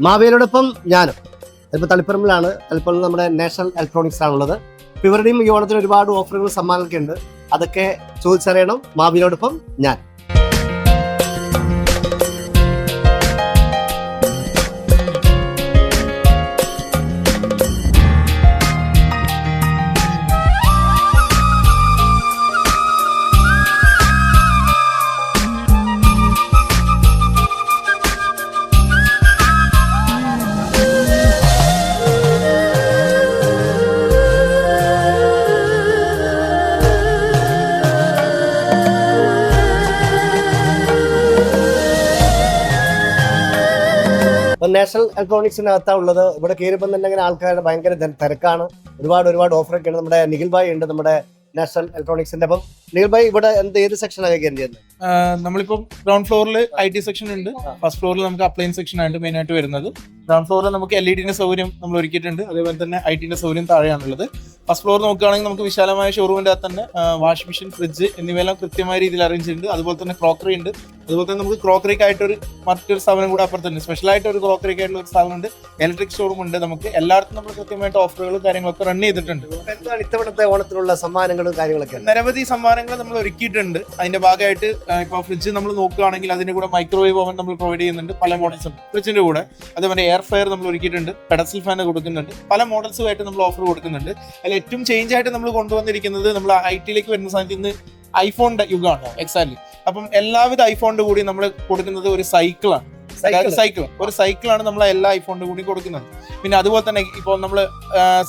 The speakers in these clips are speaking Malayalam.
മാവേലിയോടൊപ്പം ഞാനും ഇപ്പോൾ തളിപ്പറമ്പിലാണ്. തളിപ്പറമ്പിൽ നമ്മുടെ നാഷണൽ ഇലക്ട്രോണിക്സ് ആണുള്ളത്. അപ്പോൾ ഇവരുടെയും ഈ ഓണത്തിന് ഒരുപാട് ഓഫറുകൾ സമ്മാനങ്ങളൊക്കെ ഉണ്ട്. അതൊക്കെ ചോദിച്ചറിയണം. മാവേലിയോടൊപ്പം ഞാൻ. നാഷണൽ ഇലക്ട്രോണിക്സിനകത്താണ് ഉള്ളത്. ഇവിടെ കയറിയപ്പം തന്നെ ഇങ്ങനെ ആൾക്കാരുടെ ഭയങ്കര തിരക്കാണ്. ഒരുപാട് ഓഫറൊക്കെയാണ്. നമ്മുടെ നിഖിൽ ഭായ് ഉണ്ട് നമ്മുടെ നാഷണൽ ഇലക്ട്രോണിക്സിന്റെ. അപ്പം നിഖിൽ ഭായ് ഇവിടെ ഏത് സെക്ഷനാണ് കയറി ചെയ്യുന്നത്? നമ്മളിപ്പം ഗ്രൗണ്ട് ഫ്ലോറിൽ IT സെക്ഷൻ ഉണ്ട്. ഫസ്റ്റ് ഫ്ലോറിൽ നമുക്ക് അപ്ലയൻസ് സെക്ഷൻ ആണ് മെയിൻ ആയിട്ട് വരുന്നത്. ഗ്രൗണ്ട് ഫ്ലോറിൽ നമുക്ക് LED സൗകര്യം നമ്മൾ ഒരുക്കിയിട്ടുണ്ട്. അതേപോലെ തന്നെ IT സൗകര്യം താഴെയാണുള്ളത്. ഫസ്റ്റ് ഫ്ലോർ നോക്കുകയാണെങ്കിൽ നമുക്ക് വിശാലമായ ഷോറൂമിന്റെ അകത്ത് തന്നെ വാഷിംഗ് മെഷീൻ, ഫ്രിഡ്ജ് എന്നിവയെല്ലാം കൃത്യമായ രീതിയിൽ അറേഞ്ച് ചെയ്യുന്നുണ്ട്. അതുപോലെ തന്നെ ക്രോക്കറി ഉണ്ട്. അതുപോലെ തന്നെ നമുക്ക് ക്രോക്കറിക്കായിട്ടൊരു മറ്റൊരു സ്ഥാപനം കൂടെ അപ്പുറത്തുണ്ട്. സ്പെഷ്യലായിട്ട് ഒരു ക്രോക്കറിക്കായിട്ടുള്ള ഒരു സ്ഥാപനം ഉണ്ട്. ഇലക്ട്രിക് ഷോറൂം ഉണ്ട്. നമുക്ക് എല്ലായിടത്തും നമ്മൾ കൃത്യമായിട്ട് ഓഫറുകളും കാര്യങ്ങളൊക്കെ റൺ ചെയ്തിട്ടുണ്ട്. എന്താണ് ഇത്തവണത്തെ ഓണത്തിനുള്ള സമ്മാനങ്ങളും കാര്യങ്ങളൊക്കെ? നിരവധി സമ്മാനങ്ങൾ നമ്മൾ ഒരുക്കിയിട്ടുണ്ട്. അതിന്റെ ഭാഗമായിട്ട് ഇപ്പോൾ ഫ്രിഡ്ജ് നമ്മൾ നോക്കുകയാണെങ്കിൽ അതിന്റെ കൂടെ മൈക്രോവേവ് ഓവൻ നമ്മൾ പ്രൊവൈഡ് ചെയ്യുന്നുണ്ട്. പല മോഡൽസും ഫ്രിഡ്ജിന്റെ കൂടെ. അതേപോലെ എയർ ഫ്രയർ നമ്മൾ ഒരുക്കിയിട്ടുണ്ട്. പെഡസ്റ്റൽ ഫാൻ കൊടുക്കുന്നുണ്ട്. പല മോഡൽസുമായിട്ട് നമ്മൾ ഓഫർ കൊടുക്കുന്നുണ്ട്. അതിൽ ഏറ്റവും ചേഞ്ച് ആയിട്ട് നമ്മൾ കൊണ്ടുവന്നിരിക്കുന്നത് നമ്മൾ IT വരുന്ന സമയത്ത് ഇന്ന് ഐഫോണിന്റെ യുഗമാണ് എക്സാക്ട്ലി. അപ്പം എല്ലാവിധ ഐഫോണിന്റെ കൂടി നമ്മൾ കൊടുക്കുന്നത് ഒരു സൈക്കിളാണ്. ഒരു സൈക്കിളാണ് നമ്മൾ എല്ലാ ഐഫോണിന്റെ കൂടി കൊടുക്കുന്നത്. പിന്നെ അതുപോലെ തന്നെ ഇപ്പോൾ നമ്മൾ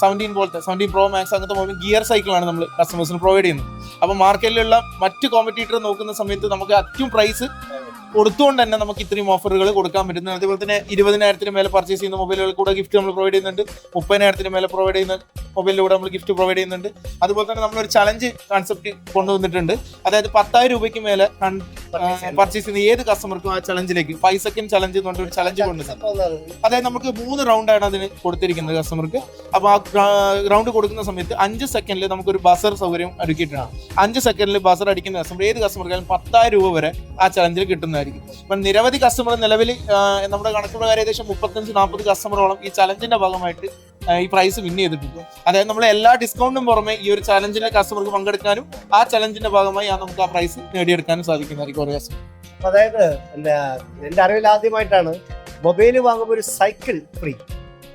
17 Pro Max അങ്ങനത്തെ മൊബൈൽ ഗിയർ സൈക്കിളാണ് നമ്മൾ കസ്റ്റമേഴ്സിന് പ്രൊവൈഡ് ചെയ്യുന്നത്. അപ്പോൾ മാർക്കറ്റിലുള്ള മറ്റ് കോമ്പറ്റീറ്റർ നോക്കുന്ന സമയത്ത് നമുക്ക് ഏറ്റവും പ്രൈസ് കൊടുത്തുകൊണ്ട് തന്നെ നമുക്ക് ഇത്രയും ഓഫറുകൾ കൊടുക്കാൻ പറ്റുന്നത്. അതുപോലെ തന്നെ 20,000 മേലെ പർച്ചേസ് ചെയ്യുന്ന മൊബൈലുകൾ കൂടെ ഗിഫ്റ്റ് നമ്മൾ പ്രൊവൈഡ് ചെയ്യുന്നുണ്ട്. 30,000 മേലെ പ്രൊവൈഡ് ചെയ്യുന്ന മൊബൈലിലൂടെ നമ്മൾ ഗിഫ്റ്റ് പ്രൊവൈഡ് ചെയ്യുന്നുണ്ട്. അതുപോലെ തന്നെ നമ്മളൊരു ചലഞ്ച് കോൺസെപ്റ്റ് കൊണ്ടുവന്നിട്ടുണ്ട്. അതായത് 10,000 രൂപയ്ക്ക് മേലെ പർച്ചേസ് ചെയ്യുന്ന ഏത് കസ്റ്റമർക്കും ആ ചലഞ്ചിലേക്ക് 5 സെക്കൻഡ് ചലഞ്ച് എന്ന് പറഞ്ഞൊരു ചലഞ്ച് കൊണ്ടുവരുന്നത്. അതായത് നമുക്ക് 3 റൗണ്ടാണ് അതിന് കൊടുത്തിരിക്കുന്നത് കസ്റ്റമർക്ക്. അപ്പോൾ ആ റൗണ്ട് കൊടുക്കുന്ന സമയത്ത് 5 സെക്കൻഡിൽ നമുക്കൊരു ബസർ സൗകര്യം ഒരുക്കിയിട്ടാണ്. 5 സെക്കൻഡിൽ ബസർ അടിക്കുന്ന കസ്റ്റമർ ഏത് കസ്റ്റമർക്കായാലും 10,000 രൂപ വരെ ആ ചലഞ്ചിൽ കിട്ടുന്നതായിരിക്കും. അപ്പം നിരവധി കസ്റ്റമർ നിലവിൽ നമ്മുടെ കണക്കുള്ള ഏകദേശം 35-40 കസ്റ്റമറോളം ഈ ചലഞ്ചിന്റെ ഭാഗമായിട്ട് ഈ പ്രൈസ് വിൻ ചെയ്തിട്ടുണ്ട്. അതായത് നമ്മൾ എല്ലാ ഡിസ്കൗണ്ടും പുറമെ ഈ ഒരു ചലഞ്ചിന്റെ കസ്റ്റമർക്ക് പങ്കെടുക്കാനും ആ ചലഞ്ചിന്റെ ഭാഗമായി നമുക്ക് ആ പ്രൈസ് നേടിയെടുക്കാനും സാധിക്കുന്നതായിരിക്കും ഓരോ കസ്റ്റമർ. അതായത് എന്റെ അറിവിൽ ആദ്യമായിട്ടാണ് മൊബൈൽ വാങ്ങുമ്പോൾ ഒരു സൈക്കിൾ ഫ്രീ.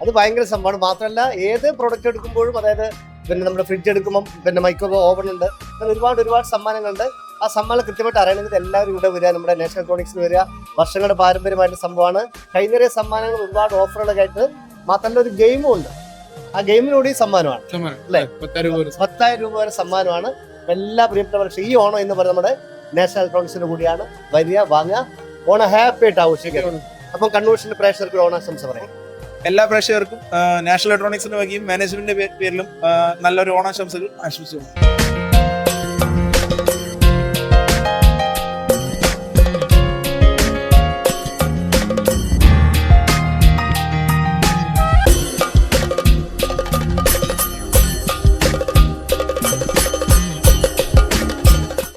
അത് ഭയങ്കര സംഭവമാണ്. മാത്രമല്ല ഏത് പ്രൊഡക്റ്റ് എടുക്കുമ്പോഴും, അതായത് പിന്നെ നമ്മുടെ ഫ്രിഡ്ജ് എടുക്കുമ്പോൾ പിന്നെ മൈക്രോവേവ് ഓവൻ ഉണ്ട്. അങ്ങനെ ഒരുപാട് സമ്മാനങ്ങളുണ്ട്. ആ സമ്മാനം കൃത്യമായിട്ട് അറിയണമെങ്കിൽ എല്ലാവരും ഇവിടെ വരിക, നമ്മുടെ നാഷണൽ ഇലക്ട്രോണിക്സിൽ വരിക. വർഷങ്ങളുടെ പാരമ്പര്യമായിട്ട് സംഭവമാണ്. കൈനിറിയ സമ്മാനങ്ങൾ, ഒരുപാട് ഓഫറുകളൊക്കെ ആയിട്ട്. മാത്രമല്ല ഒരു ഗെയിമും ഉണ്ട്. ആ ഗെയിമിനോട് ഈ സമ്മാനമാണ് അല്ലേ, 10,000 രൂപ വരെ സമ്മാനമാണ്. എല്ലാ പ്രിയപ്പെട്ടവരും ഈ ഓണം എന്ന് പറയുന്നത് നമ്മുടെ നാഷണൽ ഇലക്ട്രോണിക്സിന്റെ കൂടിയാണ്. വരിക, വാങ്ങുക, ഓണം ഹാപ്പി ആയിട്ട് ആഘോഷിക്കുക. അപ്പം കൺവെൻഷന്റെ പ്രേക്ഷകർക്ക് ഓണാശംസ പറയാം. എല്ലാ പ്രേക്ഷകർക്കും നാഷണൽ ഇലക്ട്രോണിക്സിന്റെ വകയും മാനേജ്മെന്റിന്റെ പേരിലും നല്ലൊരു ഓണാശംസകൾ ആശംസിക്കുന്നു.